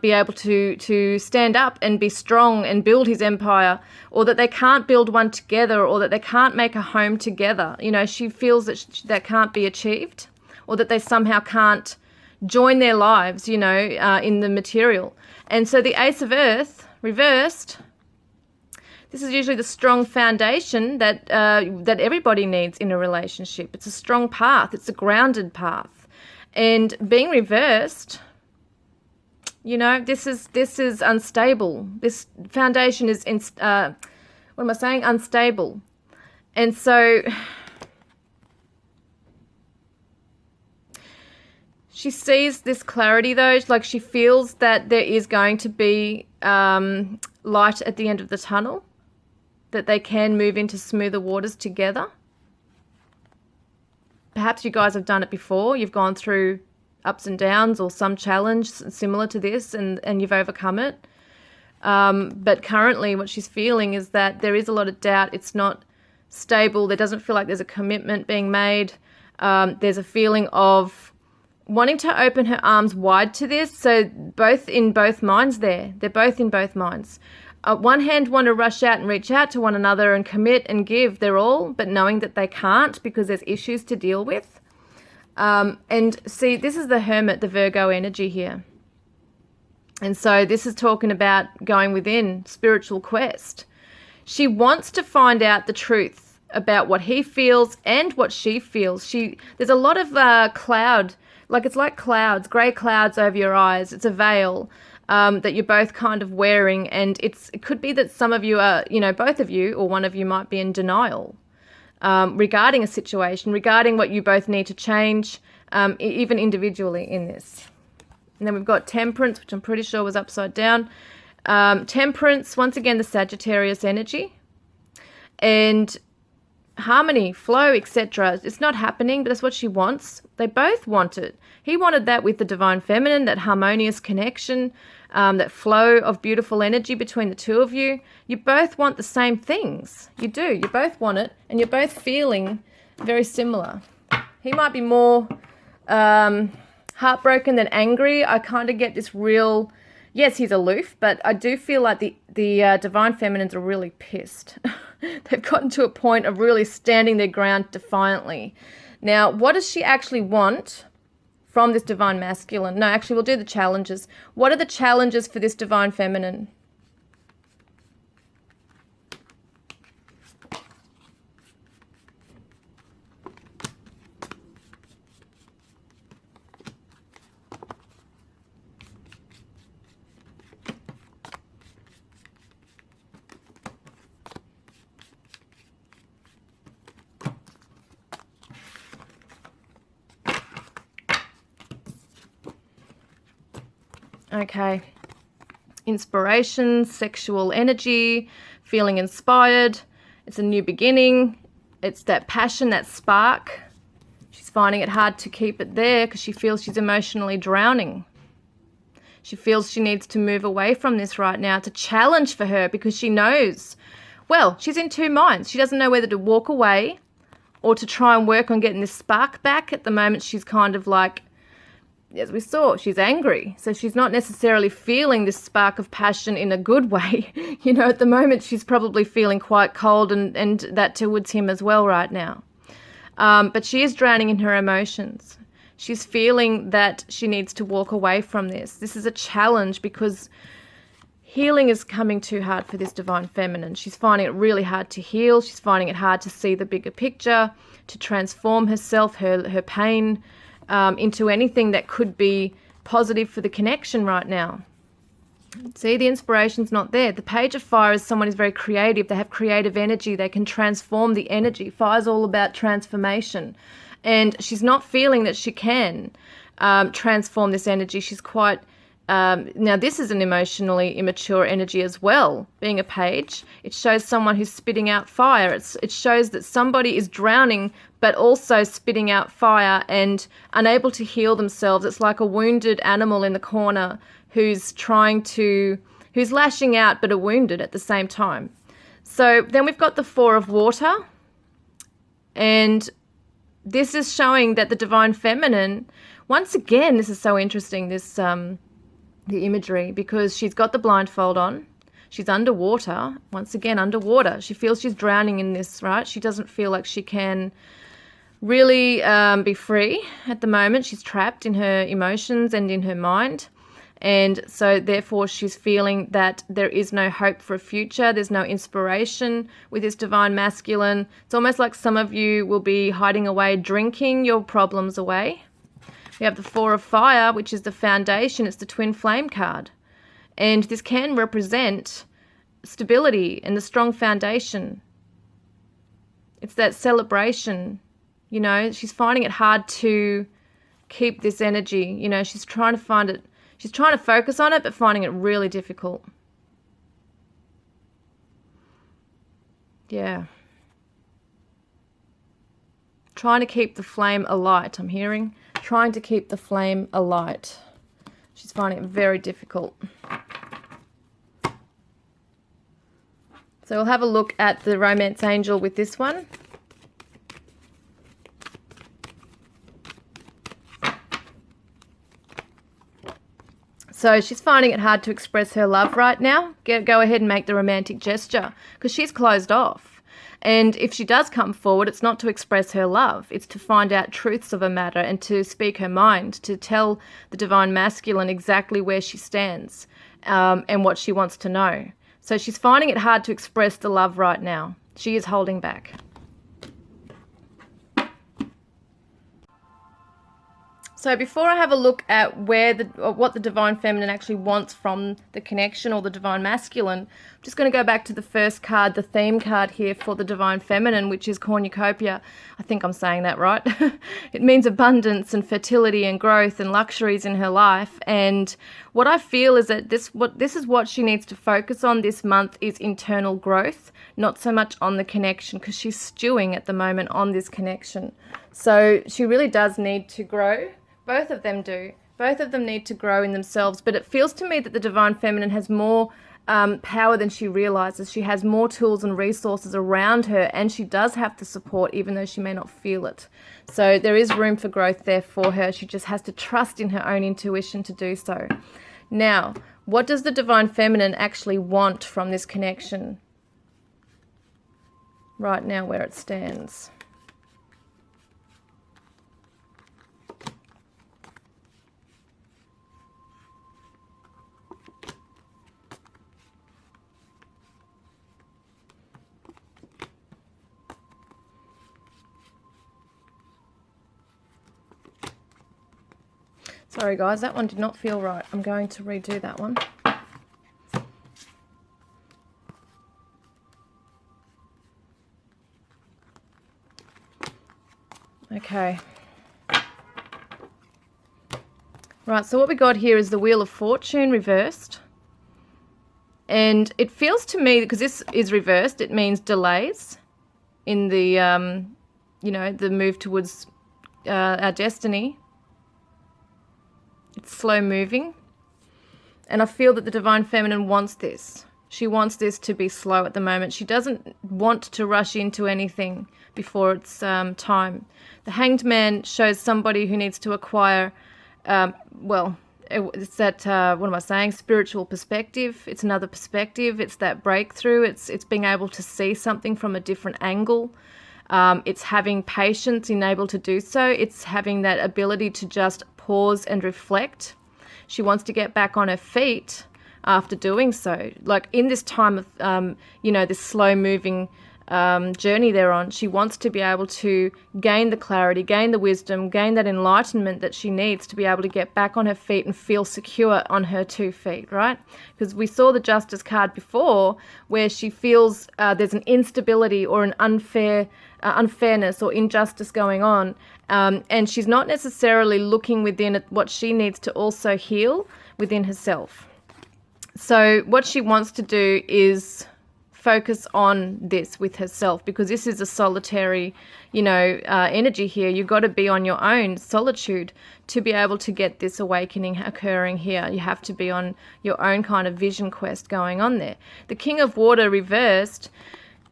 Speaker 1: be able to stand up and be strong and build his empire, or that they can't build one together, or that they can't make a home together. You know, she feels that that can't be achieved, or that they somehow can't join their lives, you know, in the material. And so the Ace of Earth reversed, This is usually the strong foundation that that everybody needs in a relationship. It's a strong path. It's a grounded path. And being reversed, you know, this is unstable. This foundation is unstable. And so she sees this clarity, though, like she feels that there is going to be light at the end of the tunnel, that they can move into smoother waters together. Perhaps you guys have done it before. You've gone through ups and downs or some challenge similar to this and you've overcome it. But currently what she's feeling is that there is a lot of doubt. It's not stable. There doesn't feel like there's a commitment being made. There's a feeling of wanting to open her arms wide to this. So both minds there. They're both in both minds. One hand want to rush out and reach out to one another and commit and give their all, but knowing that they can't because there's issues to deal with. And see, this is the Hermit, the Virgo energy here. And so this is talking about going within, spiritual quest. She wants to find out the truth about what he feels and what she feels. There's a lot of cloud, like it's like clouds, grey clouds over your eyes. It's a veil that you're both kind of wearing. And it could be that some of you are, you know, both of you or one of you might be in denial regarding a situation, regarding what you both need to change, even individually in this. And then we've got Temperance, which I'm pretty sure was upside down. Temperance, once again, the Sagittarius energy. And harmony, flow, etc. It's not happening, but that's what she wants. They both want it. He wanted that with the Divine Feminine, that harmonious connection, that flow of beautiful energy between the two of you. You both want the same things. You do. You both want it, and you're both feeling very similar. He might be more heartbroken than angry. I kind of get this real, yes, he's aloof, but I do feel like the Divine Feminines are really pissed. They've gotten to a point of really standing their ground defiantly. Now, what does she actually want from this Divine Masculine? No, actually, we'll do the challenges. What are the challenges for this Divine Feminine? Okay, inspiration, sexual energy, feeling inspired. It's a new beginning. It's that passion, that spark. She's finding it hard to keep it there because she feels she's emotionally drowning. She feels she needs to move away from this right now. It's a challenge for her because she knows, well, she's in two minds. She doesn't know whether to walk away or to try and work on getting this spark back. At the moment, she's kind of like, as we saw, she's angry. So she's not necessarily feeling this spark of passion in a good way. You know, at the moment, she's probably feeling quite cold and that towards him as well right now. But she is drowning in her emotions. She's feeling that she needs to walk away from this. This is a challenge because healing is coming too hard for this Divine Feminine. She's finding it really hard to heal. She's finding it hard to see the bigger picture, to transform herself, her pain, into anything that could be positive for the connection right now. See, the inspiration's not there. The Page of Fire is someone who's very creative. They have creative energy. They can transform the energy. Fire's all about transformation. And she's not feeling that she can transform this energy. She's quite... now, this is an emotionally immature energy as well, being a page. It shows someone who's spitting out fire. It shows that somebody is drowning but also spitting out fire and unable to heal themselves. It's like a wounded animal in the corner who's lashing out but are wounded at the same time. So then we've got the Four of Water, and this is showing that the Divine Feminine, once again, this is so interesting, this the imagery, because she's got the blindfold on. She's underwater, once again, underwater. She feels she's drowning in this, right? She doesn't feel like she can really be free at the moment. She's trapped in her emotions and in her mind. And so therefore she's feeling that there is no hope for a future. There's no inspiration with this divine masculine. It's almost like some of you will be hiding away, drinking your problems away. We have the Four of Fire, which is the foundation. It's the twin flame card. And this can represent stability and the strong foundation. It's that celebration. You know, she's finding it hard to keep this energy. You know, she's trying to find it. She's trying to focus on it, but finding it really difficult. Yeah. Trying to keep the flame alight, I'm hearing. Trying to keep the flame alight. She's finding it very difficult. So we'll have a look at the romance angel with this one. So she's finding it hard to express her love right now. Go ahead and make the romantic gesture because she's closed off. And if she does come forward, it's not to express her love. It's to find out truths of a matter and to speak her mind, to tell the divine masculine exactly where she stands and what she wants to know. So she's finding it hard to express the love right now. She is holding back. So before I have a look at what the divine feminine actually wants from the connection or the divine masculine, I'm just going to go back to the first card, the theme card here for the divine feminine, which is cornucopia. I think I'm saying that right. It means abundance and fertility and growth and luxuries in her life. And what I feel is that this is what she needs to focus on this month is internal growth, not so much on the connection, because she's stewing at the moment on this connection. So she really does need to grow. Both of them do. Both of them need to grow in themselves. But it feels to me that the divine feminine has more power than she realizes. She has more tools and resources around her, and she does have the support, even though she may not feel it. So there is room for growth there for her. She just has to trust in her own intuition to do so. Now, what does the divine feminine actually want from this connection right now where it stands? Sorry guys, that one did not feel right. I'm going to redo that one. Okay. Right, so what we got here is the Wheel of Fortune reversed. And it feels to me, because this is reversed, it means delays in the, the move towards our destiny. It's slow moving. And I feel that the divine feminine wants this. She wants this to be slow at the moment. She doesn't want to rush into anything before it's time. The Hanged Man shows somebody who needs to acquire, it's that, what am I saying, spiritual perspective. It's another perspective. It's that breakthrough. It's being able to see something from a different angle. It's having patience and able to do so. It's having that ability to just pause and reflect. She wants to get back on her feet after doing so. Like in this time of, this slow moving journey they're on, she wants to be able to gain the clarity, gain the wisdom, gain that enlightenment that she needs to be able to get back on her feet and feel secure on her 2 feet, right? Because we saw the Justice card before where she feels there's an instability or an unfairness or injustice going on, and she's not necessarily looking within at what she needs to also heal within herself. So what she wants to do is focus on this with herself, because this is a solitary, energy here. You've got to be on your own, solitude, to be able to get this awakening occurring here. You have to be on your own kind of vision quest going on there. The King of Water reversed,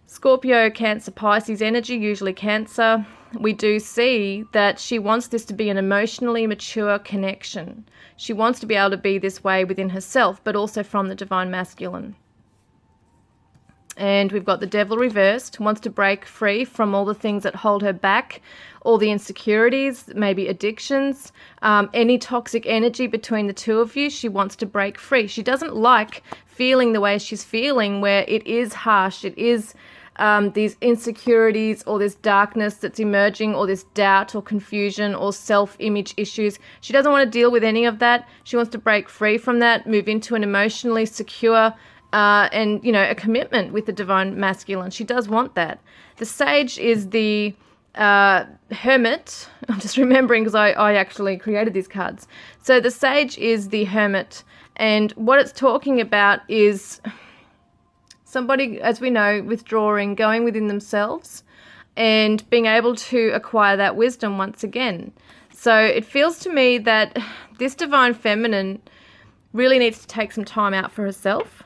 Speaker 1: Scorpio, Cancer, Pisces energy, usually Cancer. We do see that she wants this to be an emotionally mature connection. She wants to be able to be this way within herself, but also from the divine masculine. And we've got the devil reversed, wants to break free from all the things that hold her back, all the insecurities, maybe addictions, any toxic energy between the two of you. She wants to break free. She doesn't like feeling the way she's feeling, where it is harsh, it is these insecurities or this darkness that's emerging, or this doubt or confusion or self-image issues. She doesn't want to deal with any of that. She wants to break free from that, move into an emotionally secure and, a commitment with the divine masculine. She does want that. The sage is the hermit. I'm just remembering because I actually created these cards. So the sage is the hermit, and what it's talking about is somebody, as we know, withdrawing, going within themselves and being able to acquire that wisdom once again. So it feels to me that this divine feminine really needs to take some time out for herself.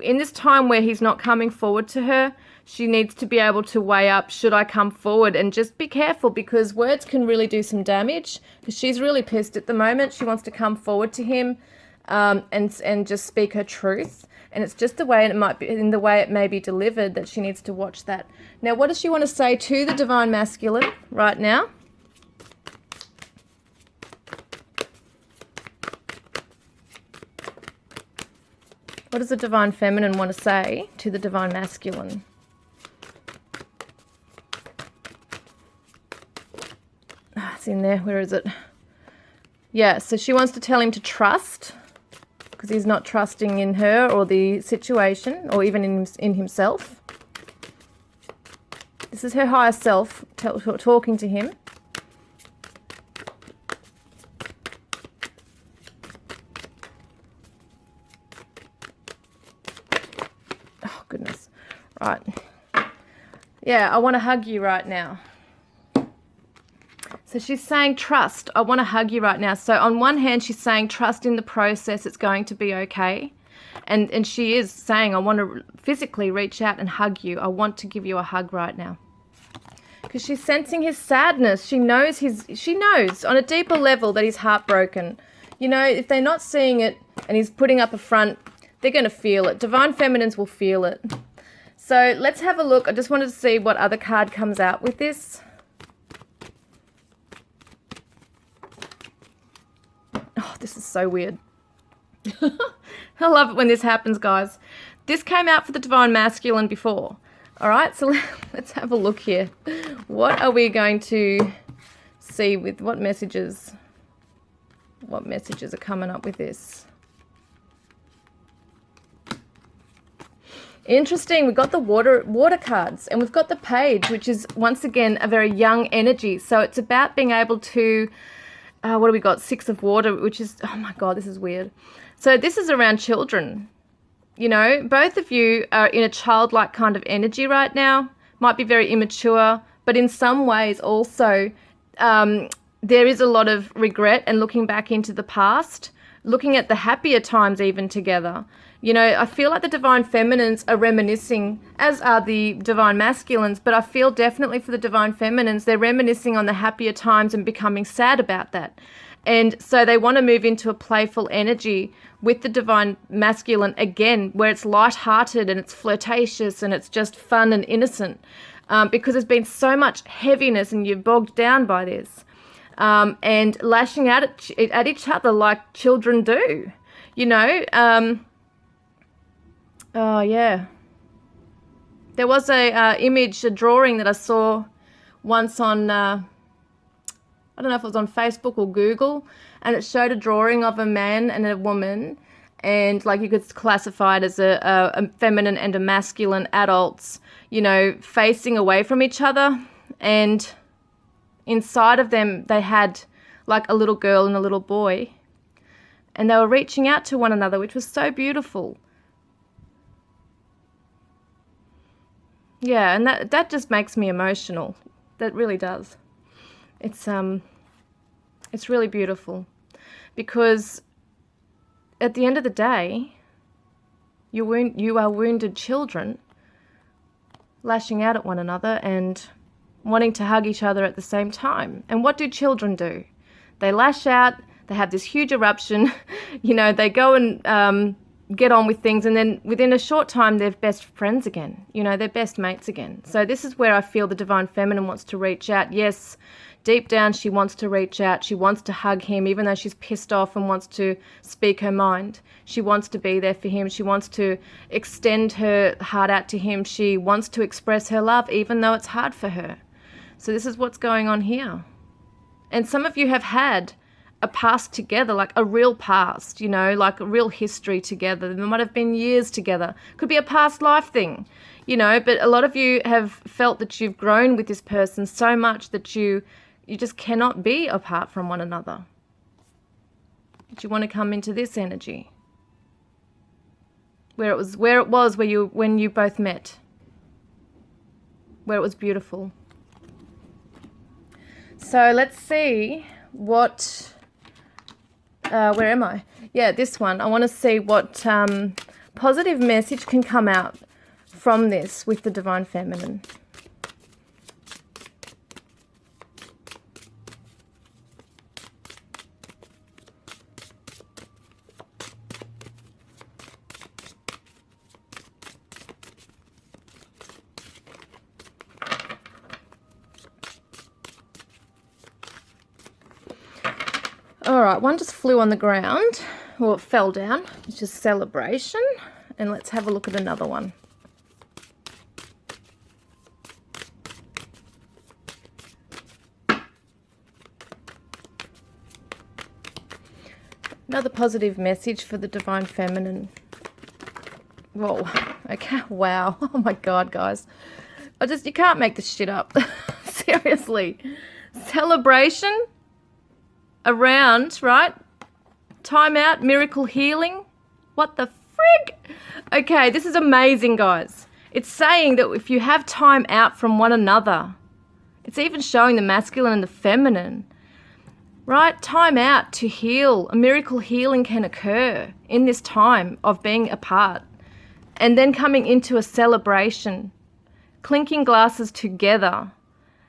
Speaker 1: In this time where he's not coming forward to her, she needs to be able to weigh up, should I come forward? And just be careful, because words can really do some damage, because she's really pissed at the moment. She wants to come forward to him and just speak her truth. And it's just the way it might be, in the way it may be delivered, that she needs to watch that. Now, what does she want to say to the divine masculine right now? What does the divine feminine want to say to the divine masculine? It's in there. Where is it? Yeah, so she wants to tell him to trust, because he's not trusting in her or the situation, or even in himself. This is her higher self talking to him. Oh, goodness. Right. Yeah, I want to hug you right now. So she's saying, trust. I want to hug you right now. So on one hand, she's saying, trust in the process. It's going to be okay. And she is saying, I want to physically reach out and hug you. I want to give you a hug right now. Because she's sensing his sadness. She knows on a deeper level that he's heartbroken. If they're not seeing it and he's putting up a front, they're going to feel it. Divine feminines will feel it. So let's have a look. I just wanted to see what other card comes out with this. Oh, this is so weird. I love it when this happens, guys. This came out for the divine masculine before. All right, so let's have a look here. What are we going to see with what messages? What messages are coming up with this? Interesting. We've got the water cards, and we've got the page, which is once again a very young energy. So it's about being able to what do we got? 6 of water, which is, oh my God, this is weird. So this is around children. Both of you are in a childlike kind of energy right now. Might be very immature, but in some ways also there is a lot of regret and looking back into the past, looking at the happier times even together. I feel like the divine feminines are reminiscing, as are the divine masculines, but I feel definitely for the divine feminines, they're reminiscing on the happier times and becoming sad about that. And so they want to move into a playful energy with the divine masculine again, where it's light-hearted and it's flirtatious and it's just fun and innocent, because there's been so much heaviness and you're bogged down by this, and lashing out at each other like children do, Oh, yeah. There was a drawing that I saw once on, I don't know if it was on Facebook or Google, and it showed a drawing of a man and a woman, and like you could classify it as a feminine and a masculine adults, facing away from each other, and inside of them they had like a little girl and a little boy, and they were reaching out to one another, which was so beautiful. Yeah, and that just makes me emotional. That really does. It's really beautiful, because at the end of the day, you are wounded children lashing out at one another and wanting to hug each other at the same time. And what do children do? They lash out. They have this huge eruption. They go and get on with things, and then within a short time they're best friends again. You know, they're best mates again. So this is where I feel the Divine Feminine wants to reach out. Yes, deep down she wants to reach out. She wants to hug him, even though she's pissed off and wants to speak her mind. She wants to be there for him. She wants to extend her heart out to him. She wants to express her love, even though it's hard for her. So this is what's going on here. And some of you have had a past together, like a real past, you know, like a real history together. There might have been years together. Could be a past life thing, you know, but a lot of you have felt that you've grown with this person so much that you just cannot be apart from one another. But you want to come into this energy where it was when you both met, where it was beautiful. So let's see what, where am I? Yeah, this one. I want to see what positive message can come out from this with the Divine Feminine. All right, one just flew on the ground, or it fell down. It's just celebration. And let's have a look at another one. Another positive message for the Divine Feminine. Whoa, okay, wow. Oh my God, guys. You can't make this shit up. Seriously. Celebration. Around, right? Time out, miracle healing. What the frig? Okay, this is amazing, guys. It's saying that if you have time out from one another, it's even showing the masculine and the feminine, right? Time out to heal. A miracle healing can occur in this time of being apart. And then coming into a celebration, clinking glasses together.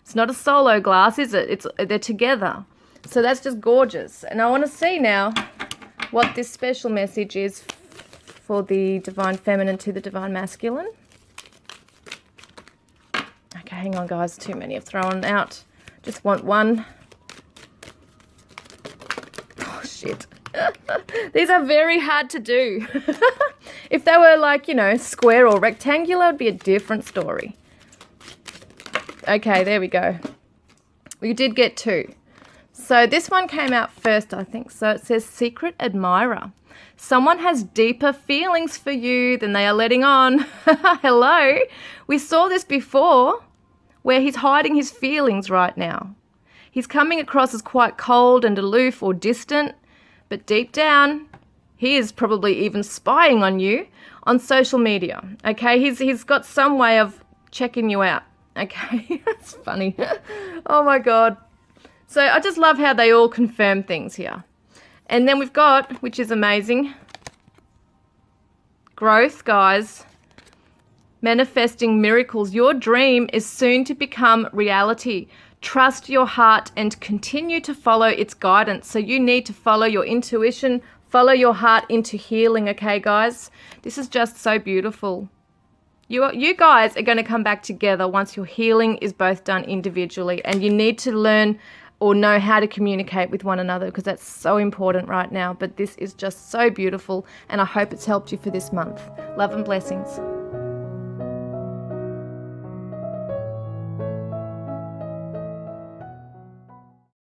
Speaker 1: It's not a solo glass, is it? They're together. So that's just gorgeous. And I want to see now what this special message is for the Divine Feminine to the Divine Masculine. Okay, hang on, guys. Too many have thrown out. Just want one. Oh, shit. These are very hard to do. If they were like, you know, square or rectangular, it would be a different story. Okay, there we go. We did get two. So this one came out first, I think. So it says Secret Admirer. Someone has deeper feelings for you than they are letting on. Hello. We saw this before where he's hiding his feelings right now. He's coming across as quite cold and aloof or distant, but deep down, he is probably even spying on you on social media. Okay, he's got some way of checking you out. Okay, that's funny. Oh my God. So I just love how they all confirm things here. And then we've got, which is amazing, growth, guys. Manifesting miracles. Your dream is soon to become reality. Trust your heart and continue to follow its guidance. So you need to follow your intuition, follow your heart into healing, okay, guys? This is just so beautiful. You guys are going to come back together once your healing is both done individually, and you need to learn or know how to communicate with one another, because that's so important right now. But this is just so beautiful, and I hope it's helped you for this month. Love and blessings.